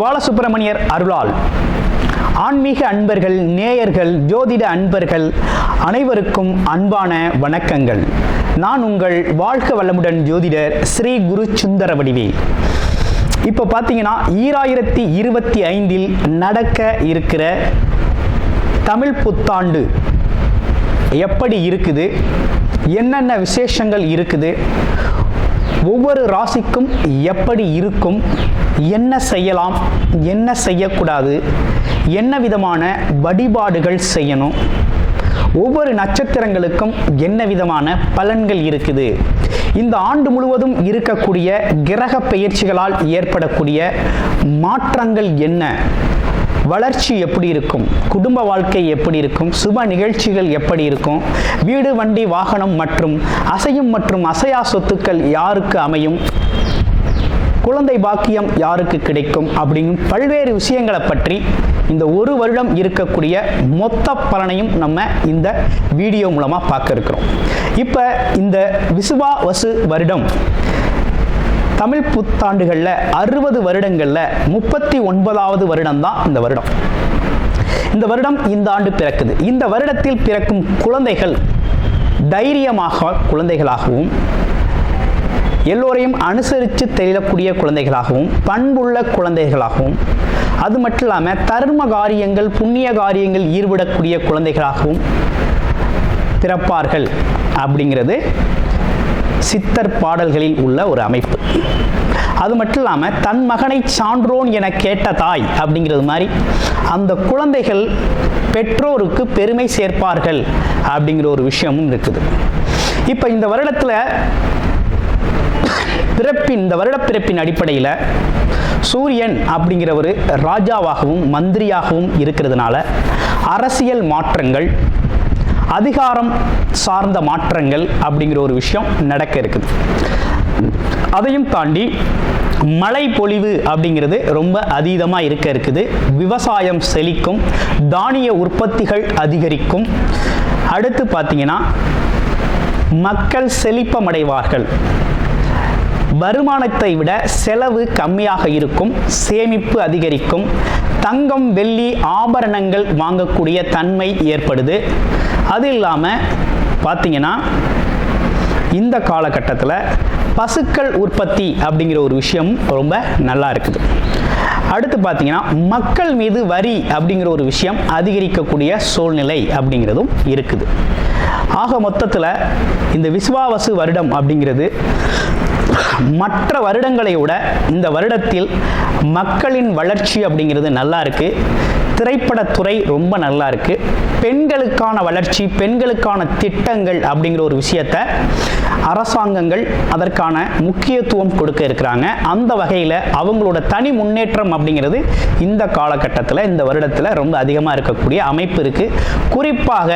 பாலசுப்பிரமணியர் அருளால் ஆன்மீக அன்பர்கள், நேயர்கள், ஜோதிட அன்பர்கள் அனைவருக்கும் அன்பான வணக்கங்கள். நான் உங்கள் வாழ்க வளமுடன் ஜோதிடர் ஸ்ரீ குரு சுந்தரவடிவேல். இப்போ பார்த்தீங்கன்னா 2025 நடக்க இருக்கிற தமிழ் புத்தாண்டு எப்படி இருக்குது, என்னென்ன விசேஷங்கள் இருக்குது, ஒவ்வொரு ராசிக்கும் எப்படி இருக்கும், என்ன செய்யலாம், என்ன செய்யக்கூடாது, என்ன விதமான வழிபாடுகள் செய்யணும், ஒவ்வொரு நட்சத்திரங்களுக்கும் என்ன விதமான பலன்கள் இருக்குது, இந்த ஆண்டு முழுவதும் இருக்கக்கூடிய கிரக பெயர்ச்சிகளால் ஏற்படக்கூடிய மாற்றங்கள் என்ன, வளர்ச்சி எப்படி இருக்கும், குடும்ப வாழ்க்கை எப்படி இருக்கும், சுப நிகழ்ச்சிகள் எப்படி இருக்கும், வீடு, வண்டி, வாகனம் மற்றும் அசையும் மற்றும் அசையா சொத்துக்கள் யாருக்கு அமையும், குழந்தை பாக்கியம் யாருக்கு கிடைக்கும் அப்படிங்கும் பல்வேறு விஷயங்களை பற்றி இந்த ஒரு வருடம் இருக்கக்கூடிய மொத்த பலனையும் நம்ம இந்த வீடியோ மூலமாக பார்க்க இருக்கிறோம். இப்போ இந்த விசுவாவசு வருடம் தமிழ் புத்தாண்டுகளில் 60 வருடங்களில் 39வது வருடம் தான் இந்த வருடம். இந்த வருடம் இந்த ஆண்டு பிறக்குது. இந்த வருடத்தில் பிறக்கும் குழந்தைகள் தைரியமாக குழந்தைகளாகவும், எல்லோரையும் அனுசரித்து தெரியக்கூடிய குழந்தைகளாகவும், பண்புள்ள குழந்தைகளாகவும், அது மட்டும் இல்லாமல் தர்ம காரியங்கள், புண்ணிய காரியங்கள் ஈடுபடக்கூடிய குழந்தைகளாகவும் பிறப்பார்கள் அப்படிங்கிறது சித்தர் பாடல்களில் உள்ள ஒரு அமைப்பு. அது மட்டும் இல்லாமல் தன் மகனை சான்றோன் என கேட்ட தாய் அப்படிங்கிறது மாதிரி அந்த குழந்தைகள் பெற்றோருக்கு பெருமை சேர்ப்பார்கள் அப்படிங்கிற ஒரு விஷயமும் இருக்குது. இப்போ இந்த வருடத்தில் இந்த வருட பிறப்பின் அடிப்படையில் சூரியன் அப்படிங்கிற ஒரு ராஜாவாகவும் மந்திரியாகவும் இருக்கிறதுனால அரசியல் மாற்றங்கள், அதிகாரம் சார்ந்த மாற்றங்கள் அப்படிங்கிற ஒரு விஷயம் நடக்க இருக்குது. அதையும் தாண்டி மழை பொழிவு அப்படிங்கிறது ரொம்ப அதீதமாக இருக்க இருக்குது. விவசாயம் செழிக்கும், தானிய உற்பத்திகள் அதிகரிக்கும். அடுத்து பார்த்தீங்கன்னா மக்கள் செழிப்பமடைவார்கள். வருமானத்தை விட செலவு கம்மியாக இருக்கும், சேமிப்பு அதிகரிக்கும், தங்கம், வெள்ளி, ஆபரணங்கள் வாங்கக்கூடிய தன்மை ஏற்படுது. அது இல்லாமல் பார்த்தீங்கன்னா இந்த காலகட்டத்தில் பசுக்கள் உற்பத்தி அப்படிங்கிற ஒரு விஷயம் ரொம்ப நல்லா இருக்குது. அடுத்து பார்த்தீங்கன்னா மக்கள் மீது வரி அப்படிங்கிற ஒரு விஷயம் அதிகரிக்கக்கூடிய சூழ்நிலை அப்படிங்கிறதும் இருக்குது. ஆக மொத்தத்தில் இந்த விசுவாவசு வருடம் அப்படிங்கிறது மற்ற வருடங்களை விட இந்த வருடத்தில் மக்களின் வளர்ச்சி அப்படிங்கிறது நல்லா இருக்கு. திரைப்படத்துறை ரொம்ப நல்லா இருக்கு. பெண்களுக்கான வளர்ச்சி, பெண்களுக்கான திட்டங்கள் அப்படிங்கிற ஒரு விஷயத்தை அரசாங்கங்கள் அதற்கான முக்கியத்துவம் கொடுக்க இருக்கிறாங்க. அந்த வகையில் அவங்களோட தனி முன்னேற்றம் அப்படிங்கிறது இந்த காலகட்டத்தில், இந்த வருடத்தில் ரொம்ப அதிகமாக இருக்கக்கூடிய அமைப்பு இருக்கு. குறிப்பாக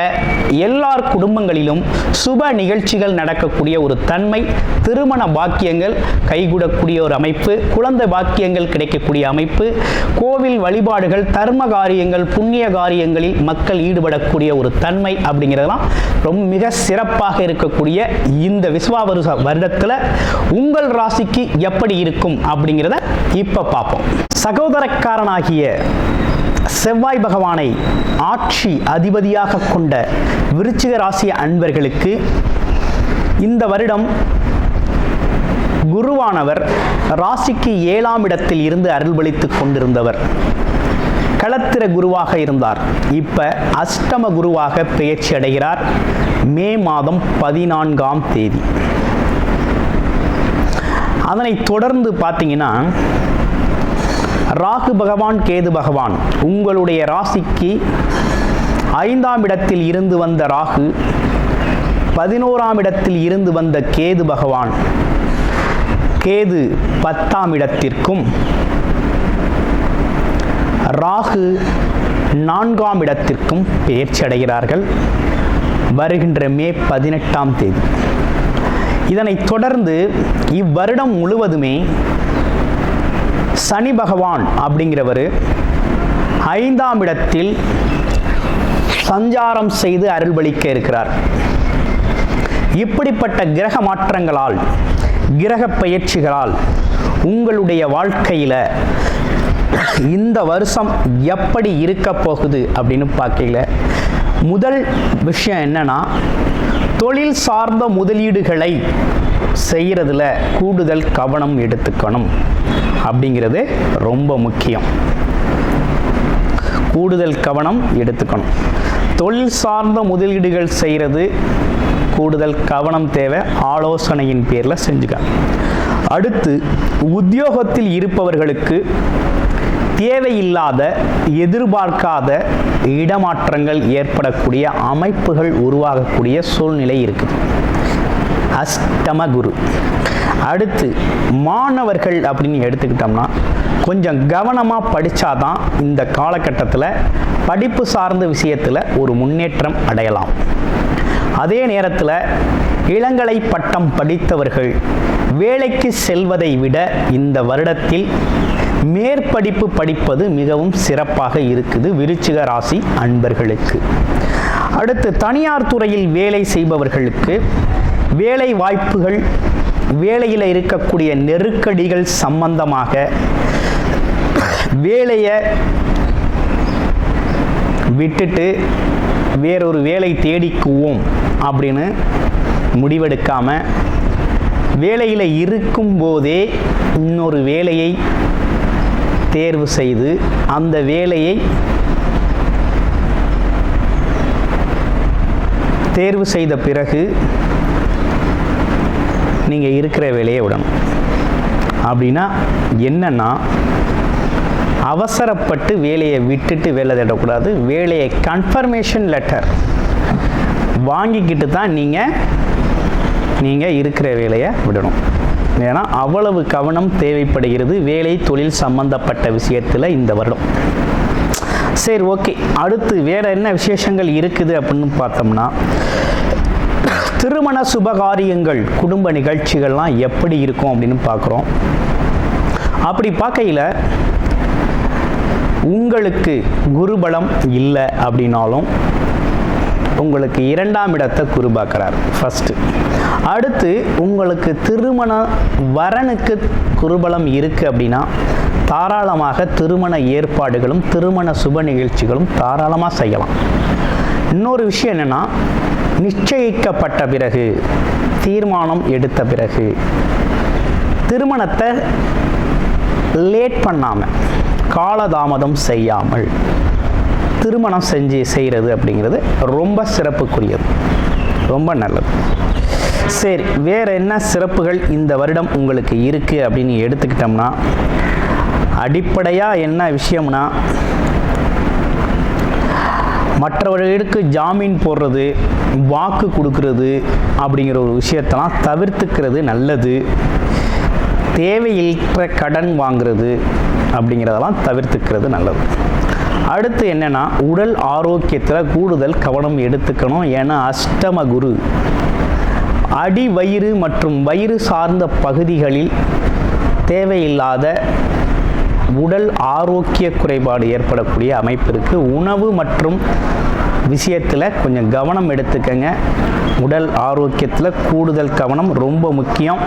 எல்லார் குடும்பங்களிலும் சுப நிகழ்ச்சிகள் நடக்கக்கூடிய ஒரு தன்மை, திருமண பாக்கியங்கள் கைகூடக்கூடிய ஒரு அமைப்பு, குழந்தை பாக்கியங்கள் கிடைக்கக்கூடிய அமைப்பு, கோவில் வழிபாடுகள், தர்ம காரியங்கள், புண்ணிய காரியங்களில் மக்கள் ஈடுபடக்கூடிய ஒரு தன்மை அப்படிங்கிறதெல்லாம் ரொம்ப மிக சிறப்பாக இருக்கக்கூடிய இந்த விசுவாவசு வருடத்தில் உங்கள் ராசிக்கு எப்படி இருக்கும் அப்படிங்கிறத இப்ப பார்ப்போம். சகோதரக்காரனாகிய செவ்வாய் பகவானை ஆட்சி அதிபதியாக கொண்ட விருச்சிக ராசி அன்பர்களுக்கு இந்த வருடம் குருவானவர் ராசிக்கு 7ஆம் இடத்தில் இருந்து அருள்பளித்துக் கொண்டிருந்தவர் களத்திர குருவாக இருந்தார். இப்ப அஷ்டம குருவாக பெயர்ச்சி அடைகிறார் மே மாதம் 14ஆம் தேதி. அதனை தொடர்ந்து பார்த்தீங்கன்னா ராகு பகவான், கேது பகவான் உங்களுடைய ராசிக்கு 5ஆம் இடத்தில் இருந்து வந்த ராகு, 11ஆம் இடத்தில் இருந்து வந்த கேது பகவான், கேது 10ஆம் இடத்திற்கும், ராகு 4ஆம் இடத்திற்கும் பெயர்ச்சி அடைகிறார்கள் வருகின்ற மே 18ஆம் தேதி. இதனைத் தொடர்ந்து இவ்வருடம் முழுவதுமே சனி பகவான் அப்படிங்கிறவர் 5ஆம் இடத்தில் சஞ்சாரம் செய்து அருள்பளிக்க இருக்கிறார். இப்படிப்பட்ட கிரக மாற்றங்களால், கிரக பெயர்ச்சிகளால் உங்களுடைய வாழ்க்கையில் இந்த வருஷம் எப்படி இருக்க போகுது அப்படின்னு பார்க்கல, முதல் விஷயம் என்னன்னா, தொழில் சார்ந்த முதலீடுகளை செய்கிறதுல கூடுதல் கவனம் எடுத்துக்கணும் அப்படிங்கிறது ரொம்ப முக்கியம். கூடுதல் கவனம் எடுத்துக்கணும். தொழில் சார்ந்த முதலீடுகள் செய்கிறது கூடுதல் கவனம் தேவை. ஆலோசனையின் பேரில் செஞ்சுக்க. அடுத்து, உத்தியோகத்தில் இருப்பவர்களுக்கு தேவையில்லாத எதிர்பார்க்காத இடமாற்றங்கள் ஏற்படக்கூடிய அமைப்புகள் உருவாகக்கூடிய சூழ்நிலை இருக்குது. அஷ்டம குரு. அடுத்து, மாணவர்கள் அப்படின்னு எடுத்துக்கிட்டோம்னா கொஞ்சம் கவனமாக படித்தாதான் இந்த காலகட்டத்தில் படிப்பு சார்ந்த விஷயத்தில் ஒரு முன்னேற்றம் அடையலாம். அதே நேரத்தில் இளங்கலை பட்டம் படித்தவர்கள் வேலைக்கு செல்வதை விட இந்த வருடத்தில் மேற்படிப்பு படிப்பது மிகவும் சிறப்பாக இருக்குது விருச்சிக ராசி அன்பர்களுக்கு. அடுத்து, தனியார் துறையில் வேலை செய்பவர்களுக்கு வேலை வாய்ப்புகள், வேலையில் இருக்கக்கூடிய நெருக்கடிகள் சம்பந்தமாக வேலையை விட்டுட்டு வேறொரு வேலை தேடிக்குவோம் அப்படின்னு முடிவெடுக்காம, வேலையில் இருக்கும் போதே இன்னொரு வேலையை தேர்வு செய்து அந்த வேலையை தேர்வு செய்த பிறகு நீங்கள் இருக்கிற வேலையை விடணும். அப்படின்னா என்னன்னா, அவசரப்பட்டு வேலையை விட்டுட்டு வேலை தேடக்கூடாது. வேலையை கன்ஃபர்மேஷன் லெட்டர் வாங்கிக்கிட்டு தான் நீங்கள் இருக்கிற வேலையை விடணும். ஏன்னா அவ்வளவு கவனம் தேவைப்படுகிறது வேலை தொழில் சம்பந்தப்பட்ட விஷயத்தில் இந்த வருடம். சரி, ஓகே. அடுத்து வேற என்ன விசேஷங்கள் இருக்குது அப்படின்னு பார்த்தோம்னா, திருமண சுபகாரியங்கள், குடும்ப நிகழ்ச்சிகள்லாம் எப்படி இருக்கும் அப்படின்னு பார்க்குறோம். அப்படி பார்க்கையில் உங்களுக்கு குருபலம் இல்லை அப்படின்னாலும் உங்களுக்கு 2ஆம் இடத்தை குரு பார்க்குறார் ஃபஸ்ட்டு. அடுத்து, உங்களுக்கு திருமண வரனுக்கு குருபலம் இருக்குது அப்படின்னா தாராளமாக திருமண ஏற்பாடுகளும் திருமண சுப நிகழ்ச்சிகளும் தாராளமாக செய்யலாம். இன்னொரு விஷயம் என்னென்னா, நிச்சயிக்கப்பட்ட பிறகு, தீர்மானம் எடுத்த பிறகு திருமணத்தை லேட் பண்ணாமல், காலதாமதம் செய்யாமல் திருமணம் செய்கிறது அப்படிங்கிறது ரொம்ப சிறப்புக்குரியது, ரொம்ப நல்லது. சரி, வேற என்ன சிறப்புகள் இந்த வருடம் உங்களுக்கு இருக்கு அப்படின்னு எடுத்துக்கிட்டோம்னா, அடிப்படையாக என்ன விஷயம்னா, மற்றவர்களுக்கு ஜாமீன் போடுறது, வாக்கு கொடுக்கறது அப்படிங்கிற ஒரு விஷயத்தெல்லாம் தவிர்த்துக்கிறது நல்லது. தேவையற்ற கடன் வாங்கிறது அப்படிங்கிறதெல்லாம் தவிர்த்துக்கிறது நல்லது. அடுத்து என்னன்னா, உடல் ஆரோக்கியத்தில் கூடுதல் கவனம் எடுத்துக்கணும். ஏன்னா அஷ்டம குரு அடி வயிறு மற்றும் வயிறு சார்ந்த பகுதிகளில் தேவையில்லாத உடல் ஆரோக்கிய குறைபாடு ஏற்படக்கூடிய அமைப்பு இருக்குது. உணவு மற்றும் விஷயத்தில் கொஞ்சம் கவனம் எடுத்துக்கங்க. உடல் ஆரோக்கியத்தில் கூடுதல் கவனம் ரொம்ப முக்கியம்.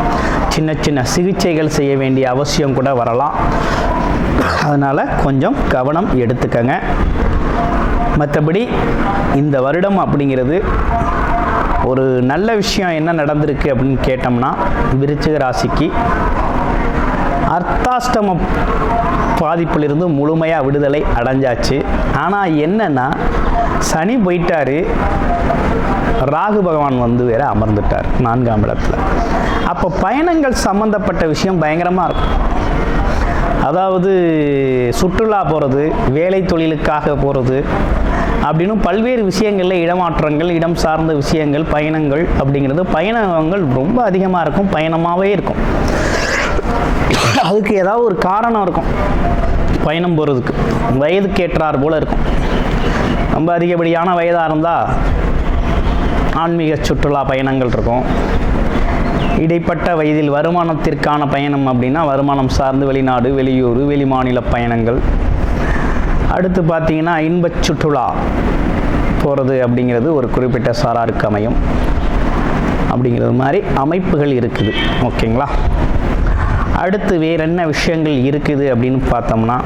சின்ன சின்ன சிகிச்சைகள் செய்ய வேண்டிய அவசியம் கூட வரலாம். அதனால் கொஞ்சம் கவனம் எடுத்துக்கங்க. மற்றபடி இந்த வருடம் அப்படிங்கிறது ஒரு நல்ல விஷயம் என்ன நடந்திருக்கு அப்படின்னு கேட்டோம்னா, விருச்சிக ராசிக்கு அர்த்தாஷ்டம பாதிப்பிலிருந்து முழுமையாக விடுதலை அடைஞ்சாச்சு. ஆனால் என்னன்னா, சனி போயிட்டாரு, ராகு பகவான் வந்து வேற அமர்ந்துட்டார் 4ஆம் இடத்துல. அப்போ பயணங்கள் சம்பந்தப்பட்ட விஷயம் பயங்கரமாக இருக்கும். அதாவது சுற்றுலா போகிறது, வேலை தொழிலுக்காக போகிறது அப்படின்னு பல்வேறு விஷயங்களில் இடமாற்றங்கள், இடம் சார்ந்த விஷயங்கள், பயணங்கள் அப்படிங்கிறது பயணங்கள் ரொம்ப அதிகமாக இருக்கும், பயணமாகவே இருக்கும். அதுக்கு ஏதாவது ஒரு காரணம் இருக்கும் பயணம் போகிறதுக்கு. வயதுக்கு ஏற்றார் போல் இருக்கும். ரொம்ப அதிகப்படியான வயதாக இருந்தால் ஆன்மீக சுற்றுலா பயணங்கள் இருக்கும். இடைப்பட்ட வயதில் வருமானத்திற்கான பயணம் அப்படின்னா வருமானம் சார்ந்து வெளிநாடு, வெளியூர், வெளிமாநில பயணங்கள். அடுத்து பார்த்தீங்கன்னா, இன்பச் சுற்றுலா போகிறது அப்படிங்கிறது ஒரு குறிப்பிட்ட சாராருக்கு அமையும். அப்படிங்கிறது மாதிரி அமைப்புகள் இருக்குது. ஓகேங்களா? அடுத்து வேறு என்ன விஷயங்கள் இருக்குது அப்படின்னு பார்த்தோம்னா,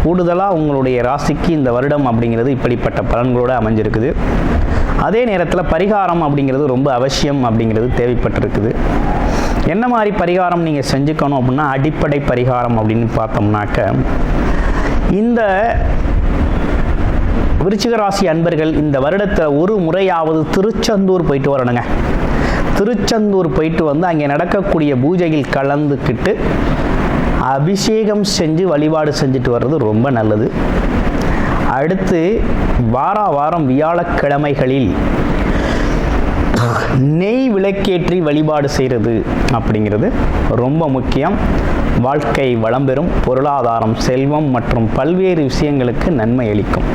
கூடுதலாக உங்களுடைய ராசிக்கு இந்த வருடம் அப்படிங்கிறது இப்படிப்பட்ட பலன்களோடு அமைஞ்சிருக்குது. அதே நேரத்தில் பரிகாரம் அப்படிங்கிறது ரொம்ப அவசியம் அப்படிங்கிறது தேவைப்பட்டிருக்குது. என்ன மாதிரி பரிகாரம் நீங்கள் செஞ்சுக்கணும் அப்படின்னா, அடிப்படை பரிகாரம் அப்படின்னு பார்த்தோம்னாக்க, இந்த விருச்சிக ராசி அன்பர்கள் இந்த வருடத்தில் ஒரு முறையாவது திருச்செந்தூர் போயிட்டு வரணுங்க. திருச்செந்தூர் போயிட்டு வந்து அங்கே நடக்கக்கூடிய பூஜையில் கலந்துக்கிட்டு அபிஷேகம் செஞ்சு வழிபாடு செஞ்சுட்டு வர்றது ரொம்ப நல்லது. அடுத்து வாரம் வியாழக்கிழமைகளில் நெய் விளக்கேற்றி வழிபாடு செய்கிறது அப்படிங்கிறது ரொம்ப முக்கியம். வாழ்க்கை வளம் பெறும், பொருளாதாரம், செல்வம் மற்றும் பல்வேறு விஷயங்களுக்கு நன்மை அளிக்கும்.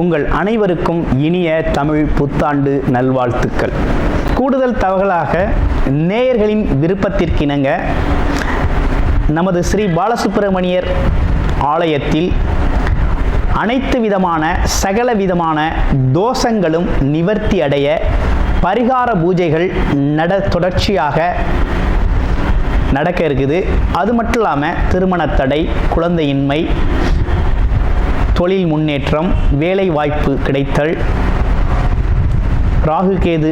உங்கள் அனைவருக்கும் இனிய தமிழ் புத்தாண்டு நல்வாழ்த்துக்கள். கூடுதல் தகவலாக நேயர்களின் விருப்பத்திற்கிணங்க நமது ஸ்ரீ பாலசுப்பிரமணியர் ஆலயத்தில் அனைத்து விதமான சகல விதமான தோஷங்களும் நிவர்த்தி அடைய பரிகார பூஜைகள் தொடர்ச்சியாக நடக்க இருக்குது. அது மட்டும் இல்லாமல் திருமண தடை, குழந்தையின்மை, தொழில் முன்னேற்றம், வேலை வாய்ப்பு கிடைத்தல், ராகுகேது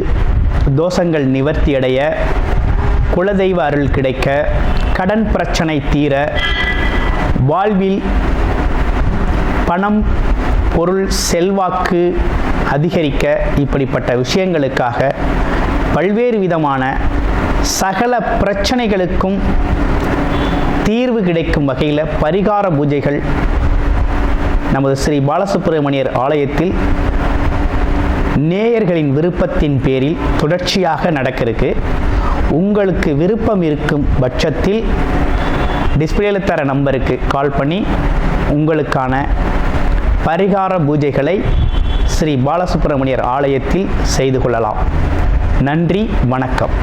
தோஷங்கள் நிவர்த்தி அடைய, குலதெய்வ அருள் கிடைக்க, கடன் பிரச்சனை தீர, வாழ்வில் பணம், பொருள், செல்வாக்கு அதிகரிக்க, இப்படிப்பட்ட விஷயங்களுக்காக பல்வேறு விதமான சகல பிரச்சனைகளுக்கும் தீர்வு கிடைக்கும் வகையில் பரிகார பூஜைகள் நமது ஸ்ரீ பாலசுப்பிரமணியர் ஆலயத்தில் நேயர்களின் விருப்பத்தின் பேரில் தொடர்ச்சியாக நடக்கிறதுக்கு. உங்களுக்கு விருப்பம் இருக்கும் பட்சத்தில் டிஸ்பிளேல தர நம்பருக்கு கால் பண்ணி உங்களுக்கான பரிகார பூஜைகளை ஸ்ரீ பாலசுப்பிரமணியர் ஆலயத்தில் செய்து கொள்ளலாம். நன்றி, வணக்கம்.